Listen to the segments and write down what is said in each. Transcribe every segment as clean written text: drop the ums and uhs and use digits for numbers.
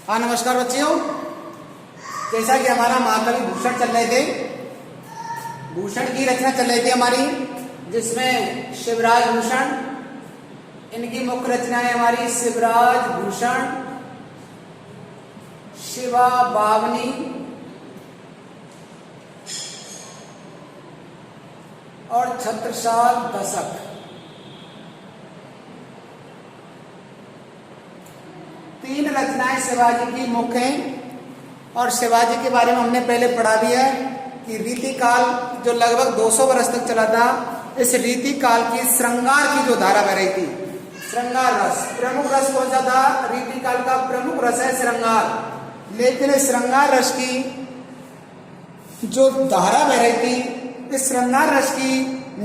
हाँ नमस्कार बच्चियों। जैसा कि हमारा महाकवि भूषण चल रहे थे, भूषण की रचना चल रही थी हमारी, जिसमें शिवराज भूषण, इनकी मुख्य रचनाएं हमारी शिवराज भूषण, शिवा बावनी और छत्रसाल दशक। तीन रचनाएं शिवाजी की मुख्य हैं और शिवाजी के बारे में हमने पहले पढ़ा भी है कि रीतिकाल जो लगभग 200 वर्ष तक चला था, इस रीतिकाल की श्रृंगार की जो धारा बह रही थी, श्रृंगार रस, प्रमुख रस कौन सा था? रीतिकाल का प्रमुख रस है श्रृंगार। लेकिन इस श्रृंगार रस की जो धारा बह रही थी, इस श्रृंगार रस की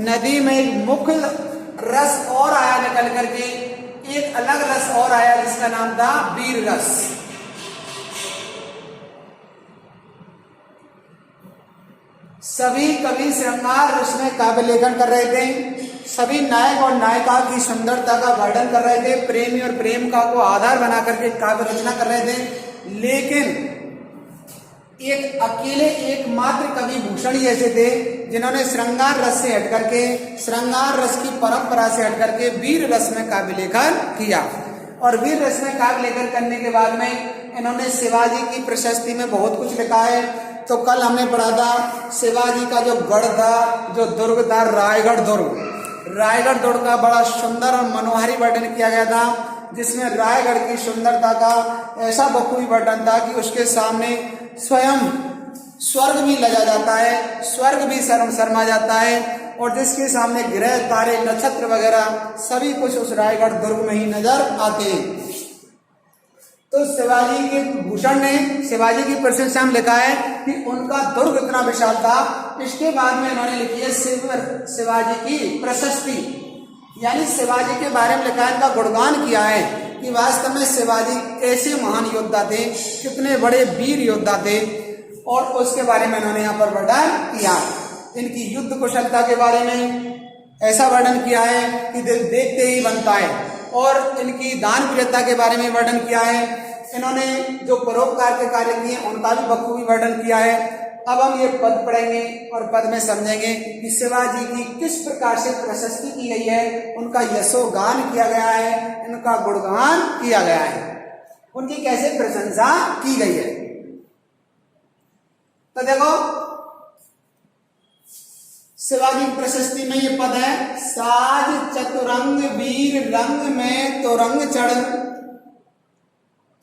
नदी में एक मुख्य रस और आया निकल करके, एक अलग रस और आया जिसका नाम था वीर रस। सभी कवि श्रृंगार रस में काव्य लेखन कर रहे थे, सभी नायक और नायिका की सुंदरता का वर्णन कर रहे थे, प्रेमी और प्रेम का को आधार बना करके काव्य रचना कर रहे थे। लेकिन एक अकेले एकमात्र कवि भूषण ही ऐसे थे जिन्होंने श्रृंगार रस से हट करके, श्रृंगार रस की परंपरा से हट करके वीर रस में काव्य लेखन किया। और वीर रस में काव्य लेखन करने के बाद में इन्होंने शिवाजी की प्रशस्ति में बहुत कुछ लिखा है। तो कल हमने पढ़ा था शिवाजी का जो गढ़ था, जो दुर्ग था, रायगढ़ दुर्ग, रायगढ़ दुर्ग का बड़ा सुंदर और मनोहारी वर्णन किया गया था, जिसमें रायगढ़ की सुंदरता का ऐसा बखूबी वर्णन था कि उसके सामने स्वयं स्वर्ग भी लजा जाता है, स्वर्ग भी शर्मा जाता है, और जिसके सामने ग्रह तारे नक्षत्र वगैरह सभी कुछ उस रायगढ़ दुर्ग में ही नजर आते हैं। तो शिवाजी के भूषण ने शिवाजी की प्रशंसा में लिखा है कि उनका दुर्ग इतना विशाल था। इसके बाद में इन्होंने लिखी है शिवाजी की प्रशस्ति, यानी शिवाजी के बारे में लिखा है, इनका गुणगान किया है कि वास्तव में शिवाजी कैसे महान योद्धा थे, कितने बड़े वीर योद्धा थे, और उसके बारे में इन्होंने यहाँ पर वर्णन किया। इनकी युद्ध कुशलता के बारे में ऐसा वर्णन किया है कि दिल देखते ही बनता है, और इनकी दान वीरता के बारे में वर्णन किया है। इन्होंने जो परोपकार के कार्य किए उनका भी बखूबी वर्णन किया है। अब हम ये पद पढ़ेंगे और पद में समझेंगे कि शिवाजी की किस प्रकार से प्रशस्ति की गई है, उनका यशोगान किया गया है, इनका गुणगान किया गया है, उनकी कैसे प्रशंसा की गई है। तो देखो शिवाजी की प्रशस्ति में ये पद है, साज चतुरंग वीर रंग में तो रंग चढ़,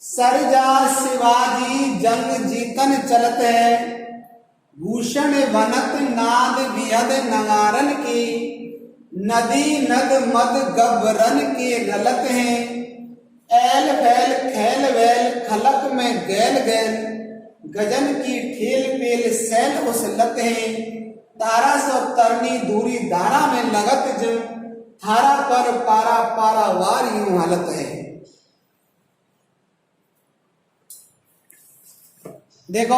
सरजा शिवाजी जंग जीतन चलत है, भूषण वनत नाद विहद नगारन की, नदी नद मद गबरन के रलत हैं, ऐल फैल खैल वैल खलक में गैल गैल, गजन की ठेल पेल सैल उसलत हैं, तारा सो तरनी दूरी धारा में लगत जम, थारा पर पारा पारा वार यूं हालत है। देखो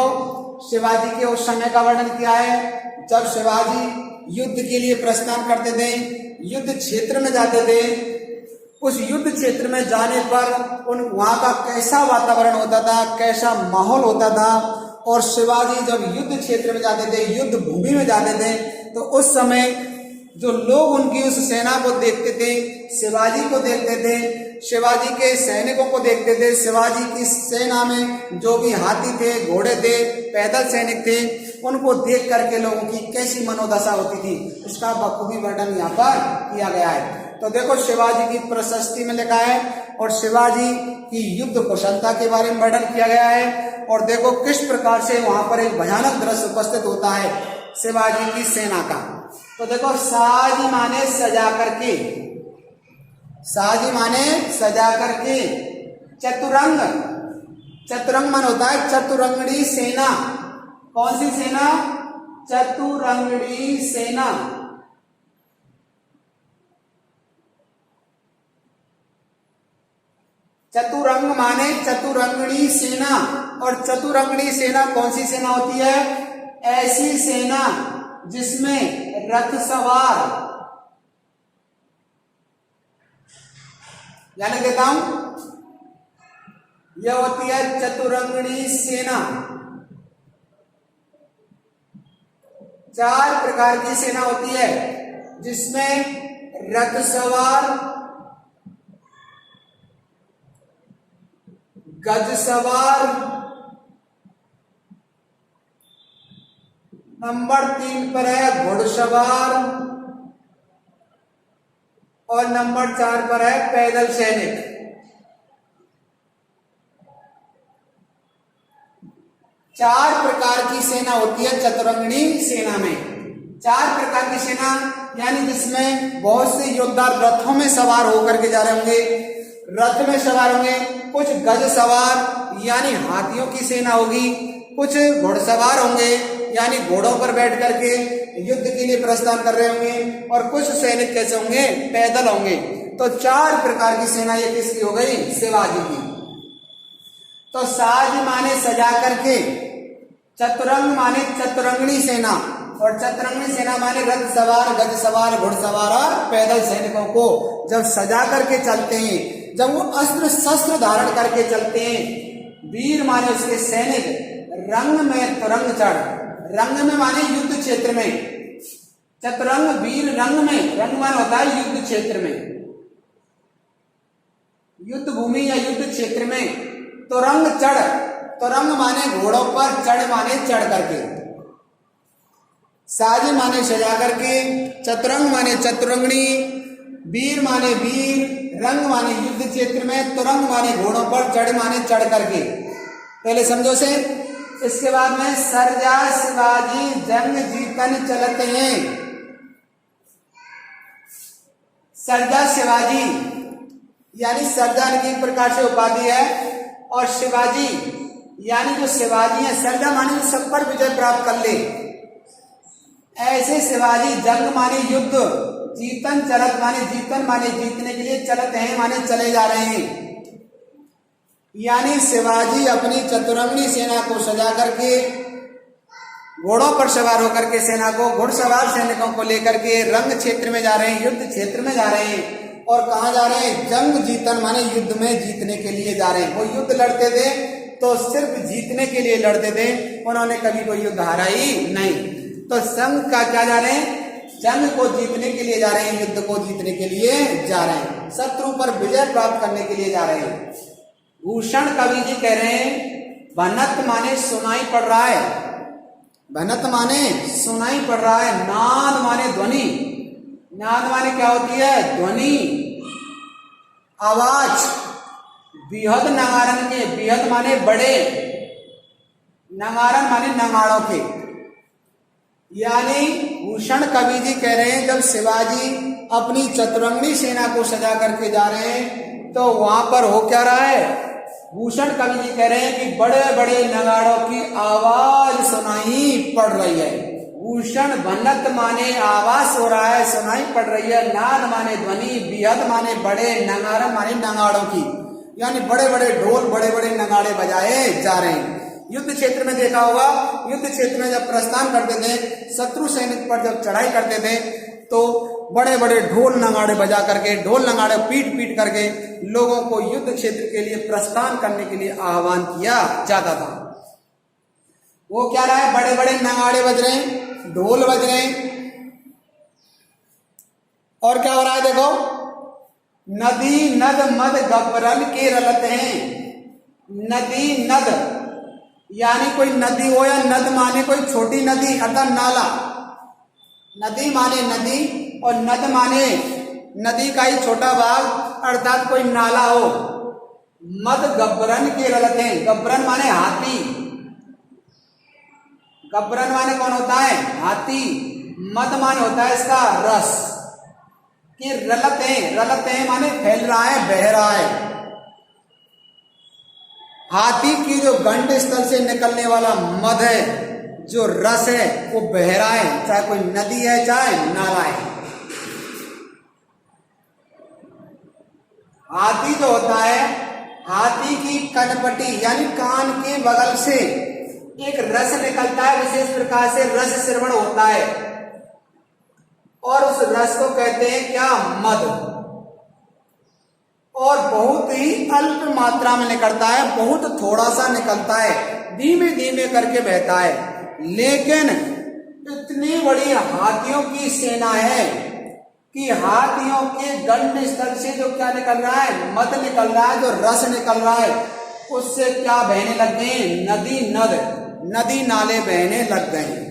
शिवाजी के उस समय का वर्णन किया है जब शिवाजी युद्ध के लिए प्रस्थान करते थे, युद्ध क्षेत्र में जाते थे। उस युद्ध क्षेत्र में जाने पर वहां का कैसा वातावरण होता था, कैसा माहौल होता था। और शिवाजी जब युद्ध क्षेत्र में जाते थे, युद्ध भूमि में जाते थे, तो उस समय जो लोग उनकी उस सेना को देखते थे, शिवाजी को देखते थे, शिवाजी के सैनिकों को देखते थे, शिवाजी की सेना में जो भी हाथी थे, घोड़े थे, पैदल सैनिक थे, उनको देख करके लोगों की कैसी मनोदशा होती थी, इसका बखूबी वर्णन यहाँ पर किया गया है। तो देखो शिवाजी की प्रशस्ति में लिखा है और शिवाजी की युद्ध कुशलता के बारे में वर्णन किया गया है। और देखो किस प्रकार से वहां पर एक भयानक दृश्य उपस्थित होता है शिवाजी की सेना का। तो देखो साज माने सजा करके, साज माने सजा करके, चतुरंग, चतुरंग मन होता है चतुरंगड़ी सेना। कौन सी सेना? चतुरंगड़ी सेना। चतुरंग माने चतुरंगड़ी सेना, और चतुरंगड़ी सेना कौन सी सेना होती है? ऐसी सेना जिसमें रथ सवार, यानी देता हूं, यह होती है चतुरंगणी सेना। 4 प्रकार की सेना होती है, जिसमें रथ सवार, गज सवार, नंबर 3 पर है घुड़सवार और नंबर 4 पर है पैदल सैनिक। 4 प्रकार की सेना होती है चतुरंगणी सेना में। 4 प्रकार की सेना यानी जिसमें बहुत से योद्धा रथों में सवार होकर के जा रहे होंगे, रथ में सवार होंगे, कुछ गज सवार यानी हाथियों की सेना होगी, कुछ घुड़सवार होंगे यानी घोड़ों पर बैठ करके युद्ध के लिए प्रस्थान कर रहे होंगे, और कुछ सैनिक कैसे होंगे, पैदल होंगे। तो 4 प्रकार की सेना ये किसकी हो गई, शिवाजी की। तो साज माने सजा करके, चतुरंग माने चतुरंगणी सेना, और चतुरंगणी सेना माने रथ सवार, गज सवार, घुड़सवार और पैदल सैनिकों को जब सजा करके चलते हैं, जब वो अस्त्र शस्त्र धारण करके चलते हैं। वीर माने उसके सैनिक, रंग में तुरंग चढ़, रंग में माने युद्ध क्षेत्र में, चतुरंग वीर रंग में, रंग मान होता है युद्ध क्षेत्र में, युद्ध भूमि या युद्ध क्षेत्र में। तुरंग चढ़, तुरंग माने घोड़ों पर, चढ़ माने चढ़ करके, साज माने सजा करके, चतुरंग माने चतुरंगणी, वीर माने वीर, रंग माने युद्ध क्षेत्र में, तुरंग माने घोड़ों पर, चढ़ माने चढ़ करके। पहले समझो से। इसके बाद में सर्जा शिवाजी जंग जीतन चलते हैं। सर्जा शिवाजी यानी सर्जा की प्रकार से उपाधि है, और शिवाजी यानी जो शिवाजी है, सर्जा माने जो सब पर विजय प्राप्त कर ले, ऐसे शिवाजी जंग माने युद्ध, जीतन चलत माने जीतन माने जीतने के लिए, चलत हैं माने चले जा रहे हैं। यानी शिवाजी अपनी चतुरंगनी सेना को सजा करके, घोड़ों पर सवार होकर के सेना को, घुड़सवार सैनिकों को लेकर के रंग क्षेत्र में जा रहे हैं, युद्ध क्षेत्र में जा रहे हैं। और कहाँ जा रहे हैं, जंग जीतन माने युद्ध में जीतने के लिए जा रहे हैं। वो युद्ध लड़ते थे तो सिर्फ जीतने के लिए लड़ते थे, उन्होंने कभी कोई युद्ध हारा ही नहीं। तो संघ का क्या जा रहे हैं, जंग को जीतने के लिए जा रहे हैं, युद्ध को जीतने के लिए जा रहे हैं, शत्रु पर विजय प्राप्त करने के लिए जा रहे हैं। भूषण कवि जी कह रहे हैं, भनत माने सुनाई पड़ रहा है, भनत माने सुनाई पड़ रहा है, नाद माने ध्वनि, नाद माने क्या होती है, ध्वनि, आवाज। बिहद नगारन के, बिहद माने बड़े, नगारन माने नगाड़ों के। यानी भूषण कवि जी कह रहे हैं, जब शिवाजी अपनी चतुरंगनी सेना को सजा करके जा रहे हैं तो वहां पर हो क्या रहा है, भूषण कवि जी कह रहे हैं कि बड़े बड़े नगाड़ों की आवाज सुनाई पड़ रही है। भूषण भनत माने आवाज हो रहा है, सुनाई पड़ रही है, नाद माने ध्वनि, बिहद माने बड़े, नगारन माने नगाड़ों की, यानी बड़े बड़े ढोल, बड़े बड़े नगाड़े बजाए जा रहे हैं। युद्ध क्षेत्र में देखा होगा, युद्ध क्षेत्र में जब प्रस्थान करते थे, शत्रु सैनिक पर जब चढ़ाई करते थे तो बड़े बड़े ढोल नगाड़े बजा करके, ढोल नगाड़े पीट पीट करके लोगों को युद्ध क्षेत्र के लिए प्रस्थान करने के लिए आह्वान किया जाता था। वो क्या रहा है, बड़े बड़े नगाड़े बज रहे हैं, ढोल बज रहे हैं, और क्या हो रहा है देखो, नदी नद मद गबरन के रलत हैं। नदी नद यानी कोई नदी हो, या नद माने कोई छोटी नदी अर्थात नाला, नदी माने नदी और नद माने नदी का ही छोटा भाग अर्थात कोई नाला हो। मद गब्बरन के रलत हैं, गब्बरन माने हाथी, गब्बरन माने कौन होता है, हाथी। मद माने होता है इसका रस, कि रलत हैं माने फैल रहा है, बह रहा है। हाथी की जो गंड स्थल से निकलने वाला मद है, जो रस है, वो बह रहा है, चाहे कोई नदी है चाहे नाला है। हाथी जो होता है, हाथी की कनपटी यानी कान के बगल से एक रस निकलता है, विशेष प्रकार से रस श्रवण होता है, और उस रस को कहते हैं क्या, मद। और बहुत ही अल्प मात्रा में निकलता है, बहुत थोड़ा सा निकलता है, धीमे धीमे करके बहता है। लेकिन इतनी बड़ी हाथियों की सेना है कि हाथियों के गंड स्थल से जो क्या निकल रहा है, मद निकल रहा है, जो रस निकल रहा है, उससे क्या बहने लग गए, नदी नाले बहने लग गए।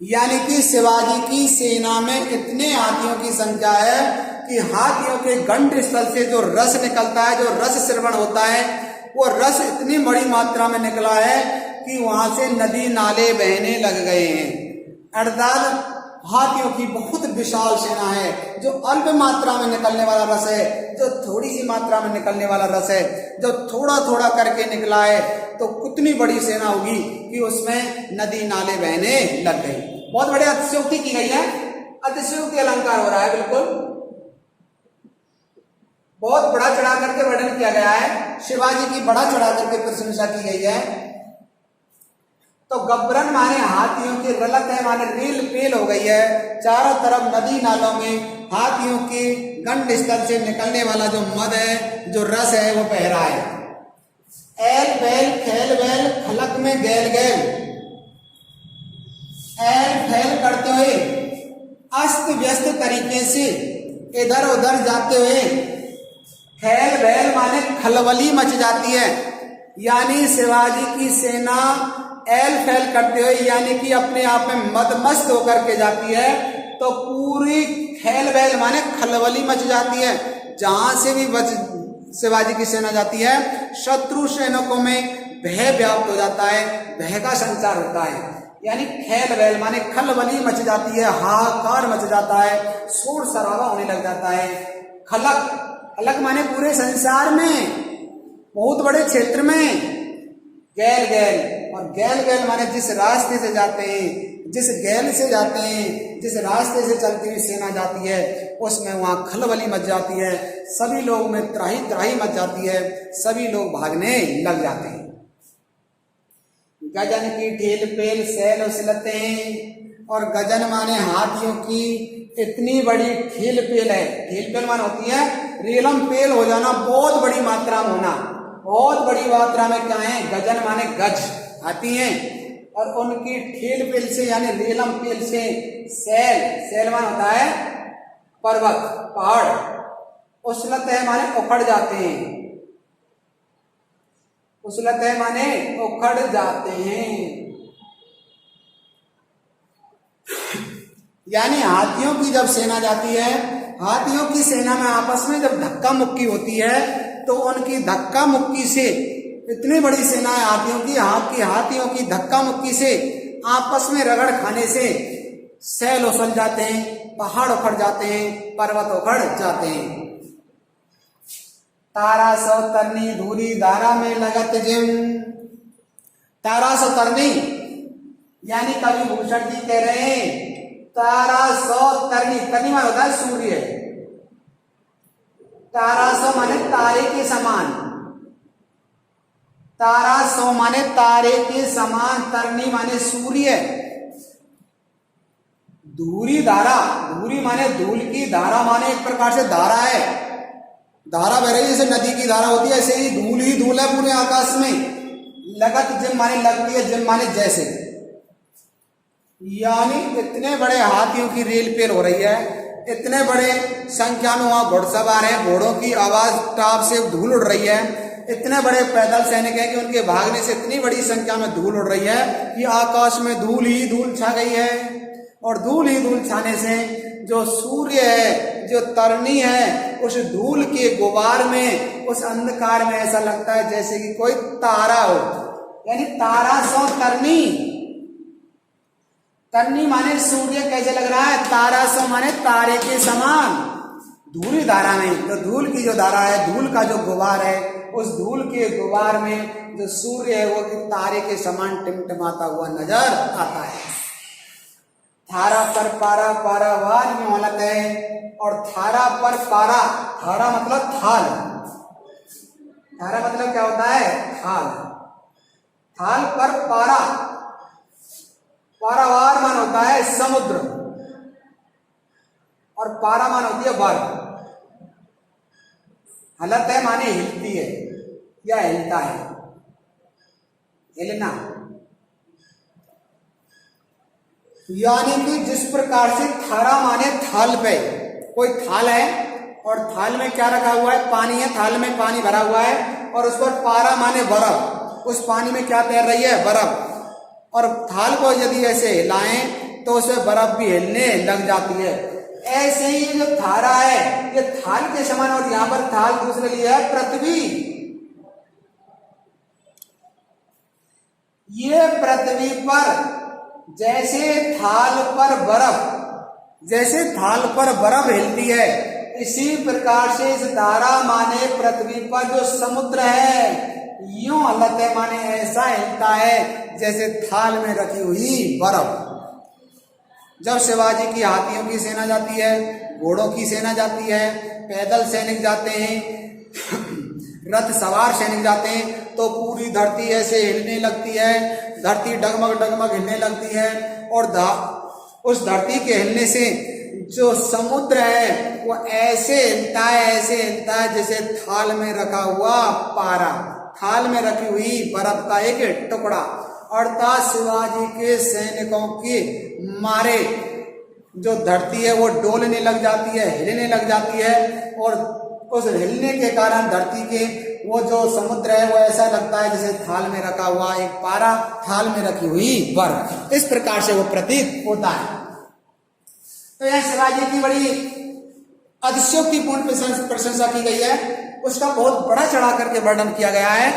यानी कि शिवाजी की सेना में इतने हाथियों की संख्या है कि हाथियों के गंड स्थल से जो रस निकलता है, जो रस श्रवण होता है, वो रस इतनी बड़ी मात्रा में निकला है कि वहां से नदी नाले बहने लग गए हैं। अर्थात हाथियों की बहुत विशाल सेना है। जो अल्प मात्रा में निकलने वाला रस है, जो थोड़ी सी मात्रा में निकलने वाला रस है, जो थोड़ा थोड़ा करके निकला है, तो कितनी बड़ी सेना होगी कि उसमें नदी नाले बहने लग गई। बहुत बड़ी अतिशयोक्ति की गई है, अतिशयोक्ति अलंकार हो रहा है, बिल्कुल बहुत बड़ा चढ़ा करके वर्णन किया गया है, शिवाजी की बड़ा चढ़ा करके प्रशंसा की गई है। तो गब्बरन माने हाथियों की रलक है, माने रील पेल हो गई है। चारों तरफ नदी नालों में हाथियों के गंड स्थल से निकलने वाला जो मद है, जो रस है, वो बह रहा है। एल बैल खेल बैल खलक में गैल गैल, एल फैल करते हुए अस्त व्यस्त तरीके से इधर उधर जाते हुए, खेल बैल माने खलबली मच जाती है। यानी शिवाजी की सेना एल फैल करते हुए, यानी कि अपने आप में मदमस्त होकर के जाती है, तो पूरी खेल बैल माने खलबली मच जाती है। जहां से भी शिवाजी की सेना जाती है, शत्रु सैनिकों में भय व्याप्त हो जाता है, भय का संचार होता है। यानी खेल बैल माने खलबली मच जाती है, हाहाकार मच जाता है, शोर शराबा होने लग जाता है। खलक, खलक माने पूरे संसार में, बहुत बड़े क्षेत्र में। गैल गैल, और गैल गैल माने जिस रास्ते से जाते हैं, जिस गैल से जाते हैं, जिस रास्ते से चलती हुई सेना जाती है, उसमें वहां खलबली मच जाती है, सभी लोग में त्राही त्राही मच जाती है, सभी लोग भागने लग जाते हैं। गजन की ढील पेल सैल उछलते हैं, और गजन माने हाथियों की इतनी बड़ी ढील पेल है। ढील पेल माने होती है रीलम पेल हो जाना, बहुत बड़ी मात्रा में होना, बहुत बड़ी मात्रा में क्या है, गजन माने गज आती हैं, और उनकी ढील पेल से यानी रीलम पेल से सैल, सैल मान होता है पर्वत पहाड़, उछलत है माने उखड़ जाते हैं, उछलत है माने उखड़ जाते हैं। यानी हाथियों की जब सेना जाती है, हाथियों की सेना में आपस में जब धक्का मुक्की होती है, तो उनकी धक्का मुक्की से, इतनी बड़ी सेना है हाथियों की धक्का मुक्की से, आपस में रगड़ खाने से सैल उछल जाते हैं, पहाड़ उखड़ जाते हैं, पर्वत उखड़ जाते हैं। तारा सौ तरनी धूरी धारा में लगत जिम, तारा सौ तरनी यानी कवि भूषण जी कह रहे हैं, तारा सौ तरनी, तरनी माने होता है सूर्य, तारा सौ माने तारे के समान, तारा सौ माने तारे के समान, तरनी माने सूर्य, धूरी धारा, धूरी माने धूल की, धारा माने एक प्रकार से धारा है, धारा बह रही है जैसे नदी की धारा होती है, ऐसे ही धूल है पूरे आकाश में। लगत जिम माने लगती है, जिम माने जैसे, यानी इतने बड़े हाथियों की रेल पेल हो रही है, इतने बड़े संख्या में वहां घुड़सवार हैं, घोड़ों की आवाज टाप से धूल उड़ रही है, इतने बड़े पैदल सैनिक हैं कि उनके भागने से इतनी बड़ी संख्या में धूल उड़ रही है कि आकाश में धूल ही धूल छा गई है। और धूल ही धूल छाने से जो सूर्य है, जो तरनी है, उस धूल के गुबार में, उस अंधकार में ऐसा लगता है जैसे कि कोई तारा हो। यानी तारा सौ तरनी, तरनी माने सूर्य कैसे लग रहा है, तारा सौ माने तारे के समान। धूली धारा में, तो धूल की जो धारा है, धूल का जो गुबार है, उस धूल के गुबार में जो सूर्य है वो तारे के समान टिमटिमाता हुआ नजर आता है। थारा पर पारा, पारावार में होलत है, और थारा पर पारा, थारा मतलब थाल, थारा मतलब क्या होता है, थाल, थाल पर पारा, पारावार मान होता है समुद्र, और पारा मान होती है बर्फ। हलत है माने हिलती है या हिलता है, हिलना। यानी कि जिस प्रकार से थारा माने थाल पे, कोई थाल है और थाल में क्या रखा हुआ है, पानी है, थाल में पानी भरा हुआ है और उस पर पारा माने बर्फ, उस पानी में क्या तैर रही है, बर्फ। और थाल को यदि ऐसे हिलाएं तो उसमें बर्फ भी हिलने लग जाती है। ऐसे ही जो थारा है ये थाल के समान, और यहां पर थाल दूसरे लिए है पृथ्वी। ये पृथ्वी पर जैसे थाल पर बर्फ, जैसे थाल पर बर्फ हिलती है, इसी प्रकार से इस धारा माने पृथ्वी पर जो समुद्र है यूं हलत है माने ऐसा हिलता है जैसे थाल में रखी हुई बर्फ। जब शिवाजी की हाथियों की सेना जाती है, घोड़ों की सेना जाती है, पैदल सैनिक जाते हैं, रथ सवार सैनिक जाते हैं, तो पूरी धरती ऐसे हिलने लगती है, धरती डगमग डगमग हिलने लगती है। और उस धरती के हिलने से जो समुद्र है वो ऐसे हिलता है, ऐसे हिलता है जैसे थाल में रखा हुआ पारा, थाल में रखी हुई बर्फ का एक टुकड़ा। अर्थात शिवाजी के सैनिकों के मारे जो धरती है वो डोलने लग जाती है, हिलने लग जाती है, और उस हिलने के कारण धरती के वो जो समुद्र है वो ऐसा लगता है जैसे थाल में रखा हुआ एक पारा, थाल में रखी हुई बर्फ। इस प्रकार से वो प्रतीत होता है। तो यह शिवाजी की बड़ी अतिशयोक्तिपूर्ण प्रशंसा की गई है, उसका बहुत बड़ा चढ़ा करके वर्णन किया गया है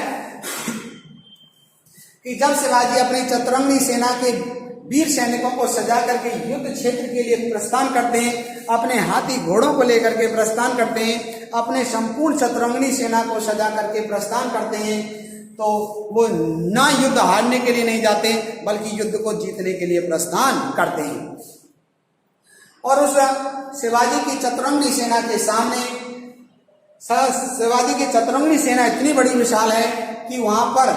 कि जब शिवाजी अपनी चतुरंगी सेना के वीर सैनिकों को सजा करके युद्ध क्षेत्र के लिए प्रस्थान करते हैं, अपने हाथी घोड़ों को लेकर के प्रस्थान करते हैं, अपने संपूर्ण चतुरंगी सेना को सजा करके प्रस्थान करते हैं, तो वो ना युद्ध हारने के लिए नहीं जाते बल्कि युद्ध को जीतने के लिए प्रस्थान करते हैं। और उस शिवाजी की चतुरंगी सेना के सामने, शिवाजी की चतुरंगी सेना इतनी बड़ी विशाल है कि वहां पर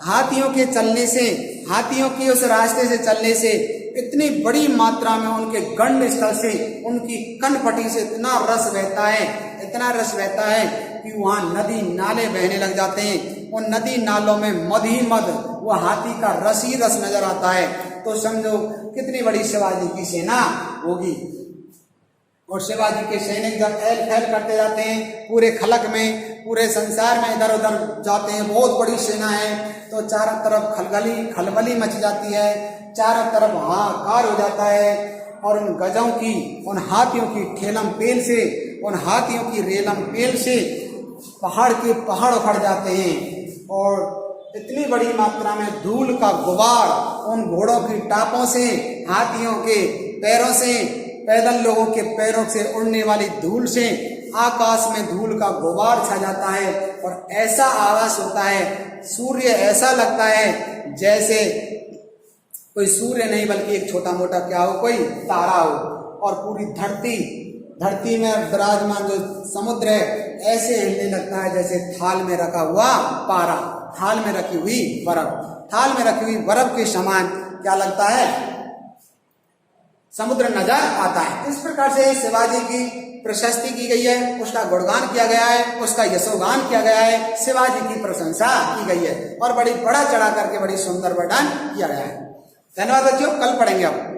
हाथियों के चलने से, हाथियों की उस रास्ते से चलने से इतनी बड़ी मात्रा में उनके गंड स्थल से, उनकी कनपटी से इतना रस बहता है, इतना रस बहता है कि वहां नदी नाले बहने लग जाते हैं। उन नदी नालों में मद ही मद, वो हाथी का रस ही रस नजर आता है। तो समझो कितनी बड़ी शिवाजी की सेना होगी। और शिवाजी के सैनिक जब ऐल फैल करते जाते हैं पूरे खलक में, पूरे संसार में इधर उधर जाते हैं, बहुत बड़ी सेना है, तो चारों तरफ खलबली मच जाती है, चारों तरफ हाहाकार हो जाता है। और उन गजों की, उन हाथियों की ठेलम पेल से, उन हाथियों की रेलम पेल से पहाड़ के पहाड़ उखड़ जाते हैं। और इतनी बड़ी मात्रा में धूल का गुबार उन घोड़ों की टापों से, हाथियों के पैरों से, पैदल लोगों के पैरों से उड़ने वाली धूल से आकाश में धूल का गुबार छा जाता है। और ऐसा आवाज होता है, सूर्य ऐसा लगता है जैसे कोई सूर्य नहीं बल्कि एक छोटा मोटा क्या हो, कोई तारा हो। और पूरी धरती में विराजमान जो समुद्र है ऐसे हिलने लगता है जैसे थाल में रखा हुआ पारा, थाल में रखी हुई बर्फ, थाल में रखी हुई बर्फ के समान क्या लगता है, समुद्र नजर आता है। इस प्रकार से शिवाजी की प्रशस्ति की गई है, उसका गुणगान किया गया है, उसका यशोगान किया गया है, शिवाजी की प्रशंसा की गई है और बड़ी बड़ा चढ़ा करके बड़ी सुंदर वर्णन किया गया है। धन्यवाद बच्चों, कल पढ़ेंगे आप।